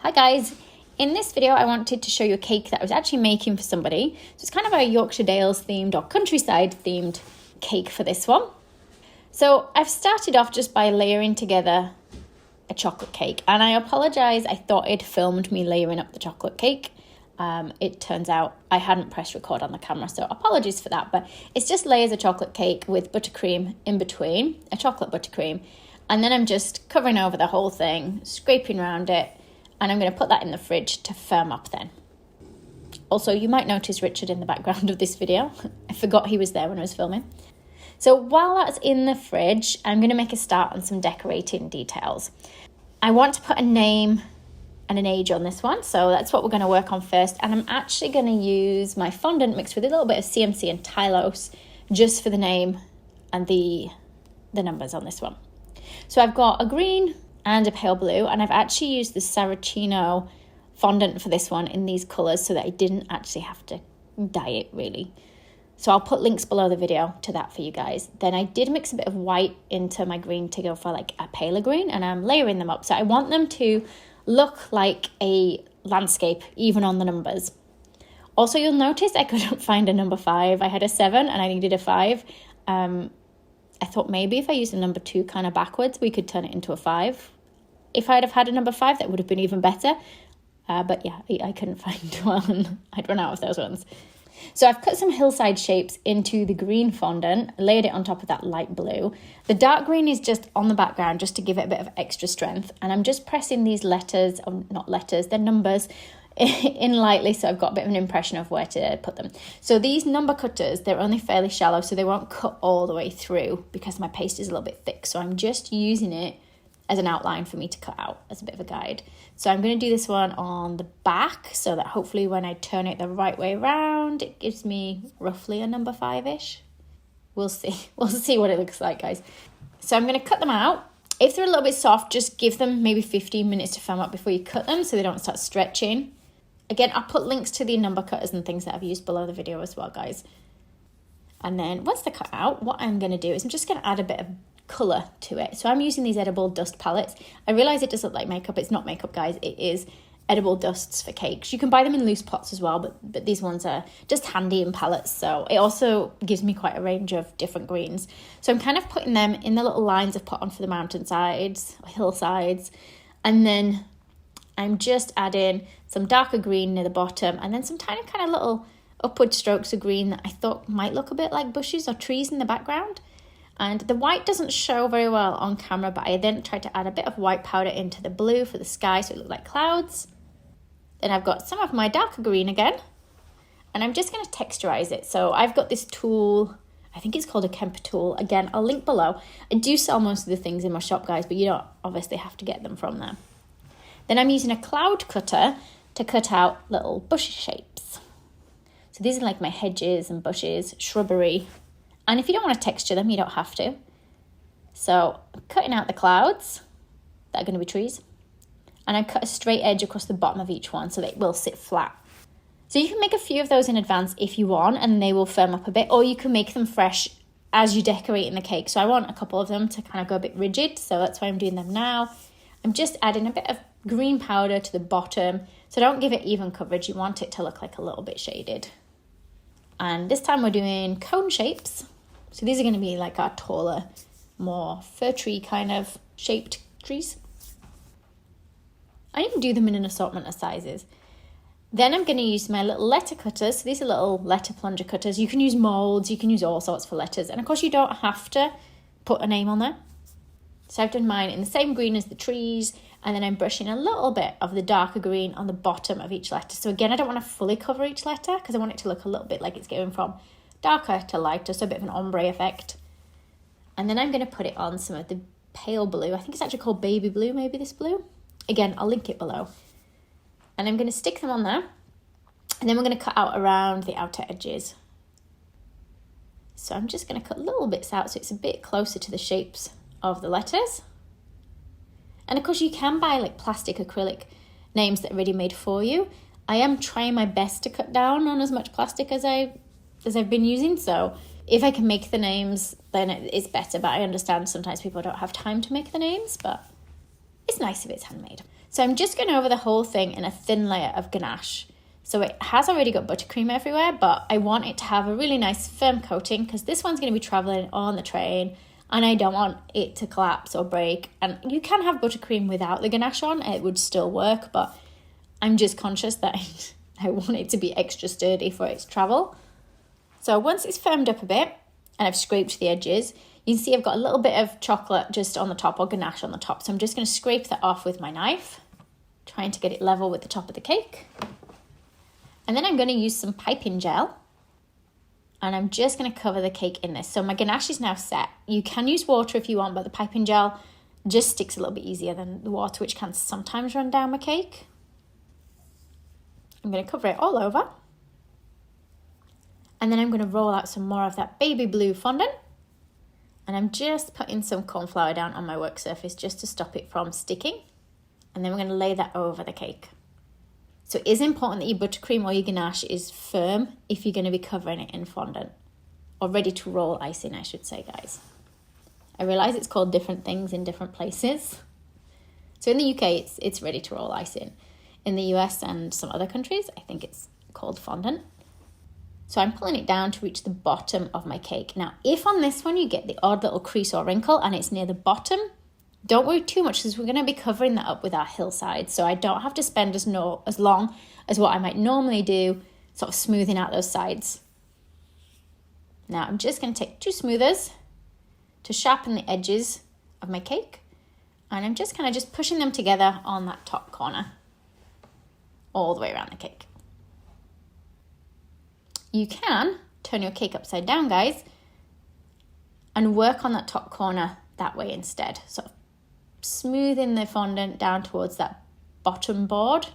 Hi guys, in this video I wanted to show you a cake that I was actually making for somebody. So it's kind of a Yorkshire Dales themed or countryside themed cake for this one. So I've started off just by layering together a chocolate cake, and I apologise, I thought it filmed me layering up the chocolate cake. It turns out I hadn't pressed record on the camera, so apologies for that, but it's just layers of chocolate cake with buttercream in between, a chocolate buttercream, and then I'm just covering over the whole thing, scraping around it, and I'm going to put that in the fridge to firm up then. Also, you might notice Richard in the background of this video. I forgot he was there when I was filming. So while that's in the fridge, I'm going to make a start on some decorating details. I want to put a name and an age on this one, so that's what we're going to work on first. And I'm actually going to use my fondant mixed with a little bit of CMC and Tylose just for the name and the numbers on this one. So I've got a green and a pale blue, and I've actually used the Saracino fondant for this one in these colours so that I didn't actually have to dye it really. So I'll put links below the video to that for you guys. Then I did mix a bit of white into my green to go for like a paler green, and I'm layering them up. So I want them to look like a landscape, even on the numbers. Also, you'll notice I couldn't find a number 5. I had a 7 and I needed a 5. I thought maybe if I used a number 2 kind of backwards, we could turn it into a 5. If I'd have had a number 5, that would have been even better. But yeah, I couldn't find one. I'd run out of those ones. So I've cut some hillside shapes into the green fondant, layered it on top of that light blue. The dark green is just on the background just to give it a bit of extra strength. And I'm just pressing these letters, or not letters, they're numbers, in lightly, so I've got a bit of an impression of where to put them. So these number cutters, they're only fairly shallow, so they won't cut all the way through because my paste is a little bit thick. So I'm just using it as an outline for me to cut out as a bit of a guide. So I'm going to do this one on the back so that hopefully when I turn it the right way around, it gives me roughly a number 5-ish. We'll see. We'll see what it looks like, guys. So I'm going to cut them out. If they're a little bit soft, just give them maybe 15 minutes to firm up before you cut them so they don't start stretching. Again, I'll put links to the number cutters and things that I've used below the video as well, guys. And then once they're cut out, what I'm going to do is I'm just going to add a bit of colour to it. So I'm using these edible dust palettes. I realise it does look like makeup. It's not makeup, guys. It is edible dusts for cakes. You can buy them in loose pots as well, but these ones are just handy in palettes. So it also gives me quite a range of different greens. So I'm kind of putting them in the little lines I've put on for the mountainsides, or hillsides. And then I'm just adding some darker green near the bottom and then some tiny kind of little upward strokes of green that I thought might look a bit like bushes or trees in the background. And the white doesn't show very well on camera, but I then tried to add a bit of white powder into the blue for the sky so it looked like clouds. Then I've got some of my darker green again, and I'm just going to texturize it. So I've got this tool, I think it's called a Kemper tool. Again, I'll link below. I do sell most of the things in my shop, guys, but you don't obviously have to get them from there. Then I'm using a cloud cutter to cut out little bush shapes. So these are like my hedges and bushes, shrubbery. And if you don't want to texture them, you don't have to. So I'm cutting out the clouds that are going to be trees. And I cut a straight edge across the bottom of each one so that it will sit flat. So you can make a few of those in advance if you want, and they will firm up a bit. Or you can make them fresh as you decorate in the cake. So I want a couple of them to kind of go a bit rigid. So that's why I'm doing them now. I'm just adding a bit of green powder to the bottom. So don't give it even coverage. You want it to look like a little bit shaded. And this time we're doing cone shapes. So these are going to be like our taller, more fir tree kind of shaped trees. I even do them in an assortment of sizes. Then I'm going to use my little letter cutters. So these are little letter plunger cutters. You can use molds, you can use all sorts for letters. And of course you don't have to put a name on there. So I've done mine in the same green as the trees. And then I'm brushing a little bit of the darker green on the bottom of each letter. So again, I don't want to fully cover each letter because I want it to look a little bit like it's going from darker to lighter, so a bit of an ombre effect. And then I'm going to put it on some of the pale blue. I think it's actually called baby blue, maybe this blue. Again, I'll link it below. And I'm going to stick them on there. And then we're going to cut out around the outer edges. So I'm just going to cut little bits out so it's a bit closer to the shapes of the letters. And of course you can buy like plastic acrylic names that are ready made for you. I am trying my best to cut down on as much plastic as I've been using, so if I can make the names then it's better, but I understand sometimes people don't have time to make the names, but it's nice if it's handmade. So I'm just going over the whole thing in a thin layer of ganache. So it has already got buttercream everywhere, but I want it to have a really nice firm coating because this one's going to be traveling on the train and I don't want it to collapse or break. And you can have buttercream without the ganache on, it would still work, but I'm just conscious that I want it to be extra sturdy for its travel. So once it's firmed up a bit and I've scraped the edges, you can see I've got a little bit of chocolate just on the top or ganache on the top. So I'm just going to scrape that off with my knife, trying to get it level with the top of the cake. And then I'm going to use some piping gel and I'm just going to cover the cake in this. So my ganache is now set. You can use water if you want, but the piping gel just sticks a little bit easier than the water, which can sometimes run down my cake. I'm going to cover it all over. And then I'm going to roll out some more of that baby blue fondant. And I'm just putting some corn flour down on my work surface just to stop it from sticking. And then we're going to lay that over the cake. So it is important that your buttercream or your ganache is firm if you're going to be covering it in fondant. Or ready to roll icing, I should say, guys. I realise it's called different things in different places. So in the UK, it's ready to roll icing. In the US and some other countries, I think it's called fondant. So I'm pulling it down to reach the bottom of my cake. Now, if on this one you get the odd little crease or wrinkle and it's near the bottom, don't worry too much because we're going to be covering that up with our hillside. So I don't have to spend as long as what I might normally do, sort of smoothing out those sides. Now I'm just going to take 2 smoothers to sharpen the edges of my cake. And I'm just kind of just pushing them together on that top corner, all the way around the cake. You can turn your cake upside down, guys, and work on that top corner that way instead. Sort of smoothing the fondant down towards that bottom board.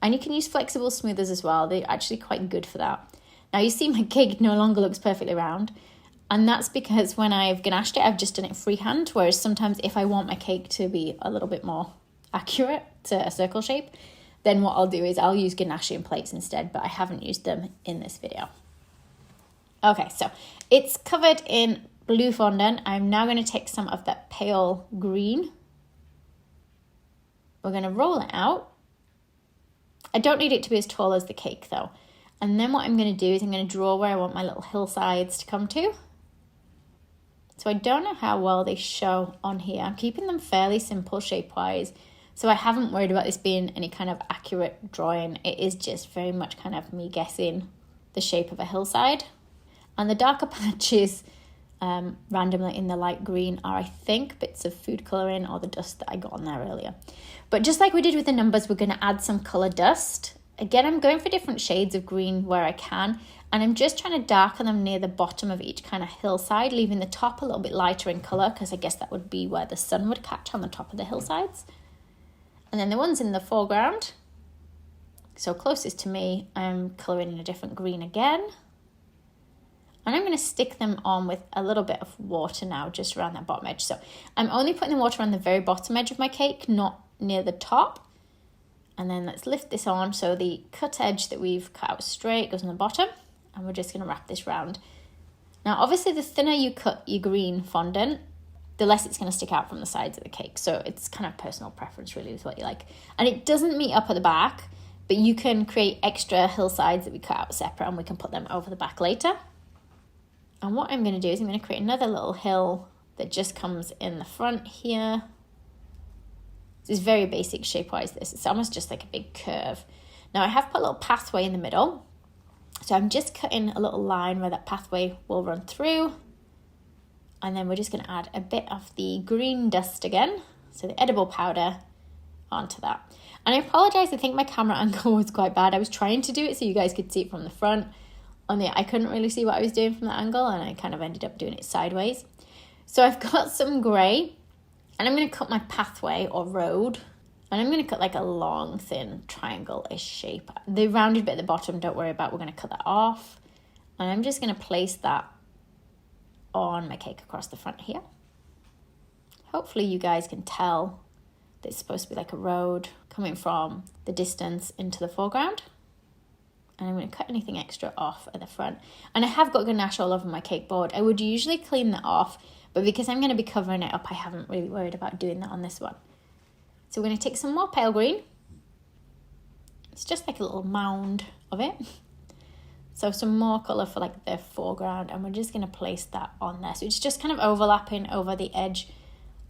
And you can use flexible smoothers as well. They're actually quite good for that. Now you see my cake no longer looks perfectly round. And that's because when I've ganached it, I've just done it freehand. Whereas sometimes if I want my cake to be a little bit more accurate to a circle shape, then what I'll do is I'll use ganache plates instead, but I haven't used them in this video. Okay, so it's covered in blue fondant. I'm now going to take some of that pale green. We're going to roll it out. I don't need it to be as tall as the cake though. And then what I'm going to do is I'm going to draw where I want my little hillsides to come to. So I don't know how well they show on here. I'm keeping them fairly simple shape-wise. So I haven't worried about this being any kind of accurate drawing. It is just very much kind of me guessing the shape of a hillside. And the darker patches randomly in the light green are, I think, bits of food colouring or the dust that I got on there earlier. But just like we did with the numbers, we're going to add some colour dust. Again, I'm going for different shades of green where I can. And I'm just trying to darken them near the bottom of each kind of hillside, leaving the top a little bit lighter in colour because I guess that would be where the sun would catch on the top of the hillsides. And then the ones in the foreground, so closest to me, I'm colouring in a different green again. And I'm going to stick them on with a little bit of water now, just around that bottom edge. So I'm only putting the water on the very bottom edge of my cake, not near the top. And then let's lift this on. So the cut edge that we've cut out straight goes on the bottom. And we're just going to wrap this round. Now, obviously, the thinner you cut your green fondant, the less it's going to stick out from the sides of the cake. So it's kind of personal preference, really, with what you like. And it doesn't meet up at the back, but you can create extra hillsides that we cut out separate and we can put them over the back later. And what I'm going to do is I'm going to create another little hill that just comes in the front here. This is very basic shape-wise, this. It's almost just like a big curve. Now, I have put a little pathway in the middle. So I'm just cutting a little line where that pathway will run through. And then we're just going to add a bit of the green dust again. So the edible powder onto that. And I apologize, I think my camera angle was quite bad. I was trying to do it so you guys could see it from the front. Only I couldn't really see what I was doing from that angle and I kind of ended up doing it sideways. So I've got some grey and I'm going to cut my pathway or road. And I'm going to cut like a long, thin triangle-ish shape. The rounded bit at the bottom, don't worry about. We're going to cut that off. And I'm just going to place that on my cake across the front here. Hopefully you guys can tell that it's supposed to be like a road coming from the distance into the foreground. And I'm going to cut anything extra off at the front. And I have got ganache all over my cake board. I would usually clean that off, but because I'm going to be covering it up, I haven't really worried about doing that on this one. So we're going to take some more pale green. It's just like a little mound of it. So some more colour for like the foreground, and we're just going to place that on there. So it's just kind of overlapping over the edge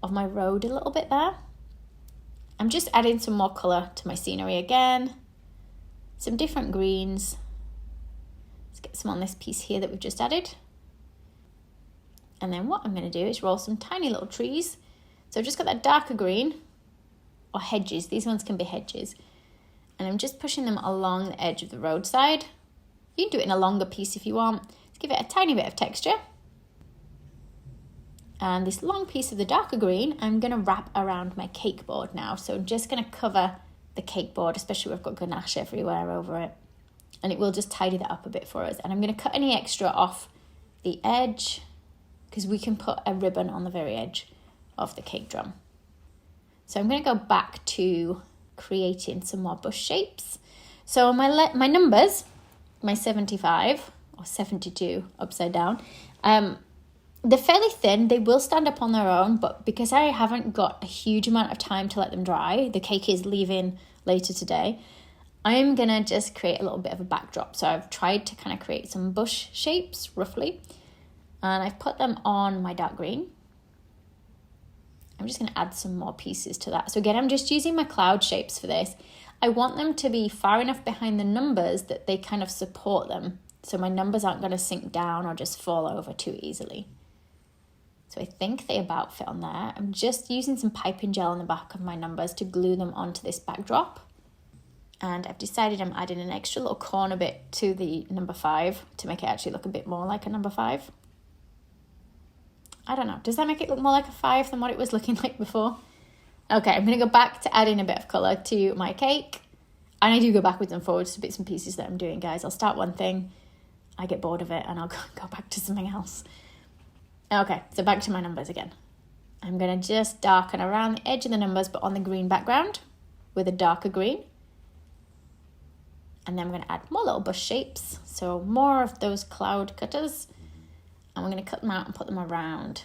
of my road a little bit there. I'm just adding some more colour to my scenery again. Some different greens. Let's get some on this piece here that we've just added. And then what I'm going to do is roll some tiny little trees. So I've just got that darker green, or hedges. These ones can be hedges. And I'm just pushing them along the edge of the roadside. You can do it in a longer piece if you want. Let's give it a tiny bit of texture. And this long piece of the darker green, I'm going to wrap around my cake board now. So I'm just going to cover the cake board, especially where I've got ganache everywhere over it. And it will just tidy that up a bit for us. And I'm going to cut any extra off the edge, because we can put a ribbon on the very edge of the cake drum. So I'm going to go back to creating some more bush shapes. So my numbers, my 75 or 72 upside down, they're fairly thin. They will stand up on their own, but because I haven't got a huge amount of time to let them dry, the cake is leaving later today, I'm going to just create a little bit of a backdrop. So I've tried to kind of create some bush shapes, roughly, and I've put them on my dark green. I'm just going to add some more pieces to that. So again, I'm just using my cloud shapes for this. I want them to be far enough behind the numbers that they kind of support them. So my numbers aren't going to sink down or just fall over too easily. So I think they about fit on there. I'm just using some piping gel on the back of my numbers to glue them onto this backdrop. And I've decided I'm adding an extra little corner bit to the number 5 to make it actually look a bit more like a number 5. I don't know. Does that make it look more like a 5 than what it was looking like before? Okay, I'm going to go back to adding a bit of colour to my cake. And I do go backwards and forwards to bits and pieces that I'm doing, guys. I'll start one thing, I get bored of it, and I'll go back to something else. Okay, so back to my numbers again. I'm going to just darken around the edge of the numbers, but on the green background with a darker green. And then I'm going to add more little bush shapes. So more of those cloud cutters. And we're going to cut them out and put them around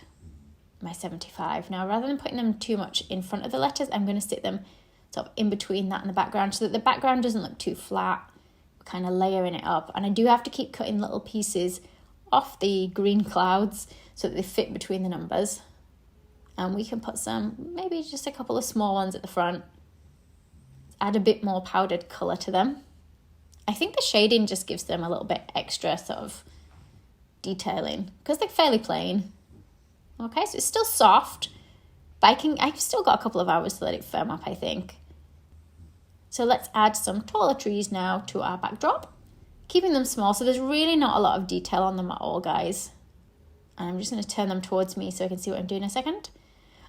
my 75. Now, rather than putting them too much in front of the letters, I'm going to stick them sort of in between that and the background so that the background doesn't look too flat. We're kind of layering it up. And I do have to keep cutting little pieces off the green clouds so that they fit between the numbers. And we can put some, maybe just a couple of small ones at the front. Add a bit more powdered colour to them. I think the shading just gives them a little bit extra sort of detailing because they're fairly plain. Okay, so it's still soft, but I've still got a couple of hours to let it firm up, I think. So let's add some taller trees now to our backdrop, keeping them small. So there's really not a lot of detail on them at all, guys. And I'm just going to turn them towards me so I can see what I'm doing in a second.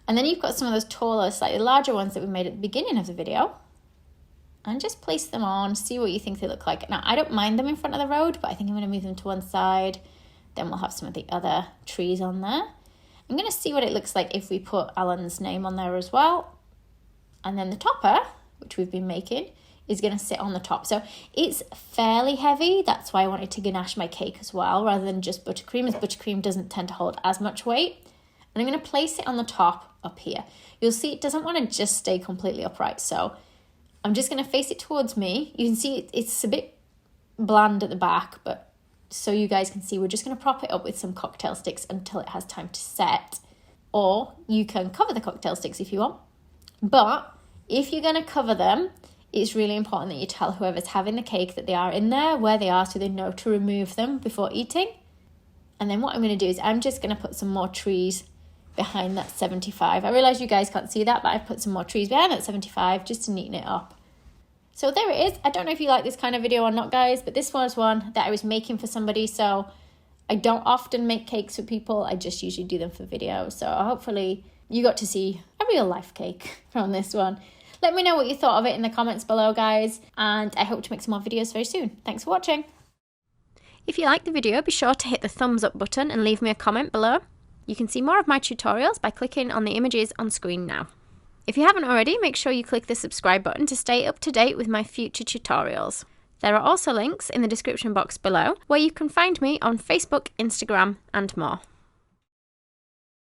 And then you've got some of those taller, slightly larger ones that we made at the beginning of the video. And just place them on, see what you think they look like. Now, I don't mind them in front of the road, but I think I'm going to move them to one side. Then we'll have some of the other trees on there. I'm going to see what it looks like if we put Alan's name on there as well. And then the topper, which we've been making, is going to sit on the top. So it's fairly heavy. That's why I wanted to ganache my cake as well, rather than just buttercream, as buttercream doesn't tend to hold as much weight. And I'm going to place it on the top up here. You'll see it doesn't want to just stay completely upright. So I'm just going to face it towards me. You can see it's a bit bland at the back, but so you guys can see, we're just going to prop it up with some cocktail sticks until it has time to set. Or you can cover the cocktail sticks if you want. But if you're going to cover them, it's really important that you tell whoever's having the cake that they are in there, where they are, so they know to remove them before eating. And then what I'm going to do is I'm just going to put some more trees behind that 75. I realise you guys can't see that, but I've put some more trees behind that 75 just to neaten it up. So there it is. I don't know if you like this kind of video or not, guys, but this was one that I was making for somebody. So I don't often make cakes for people. I just usually do them for video. So hopefully you got to see a real life cake from this one. Let me know what you thought of it in the comments below, guys. And I hope to make some more videos very soon. Thanks for watching. If you liked the video, be sure to hit the thumbs up button and leave me a comment below. You can see more of my tutorials by clicking on the images on screen now. If you haven't already, make sure you click the subscribe button to stay up to date with my future tutorials. There are also links in the description box below where you can find me on Facebook, Instagram, and more.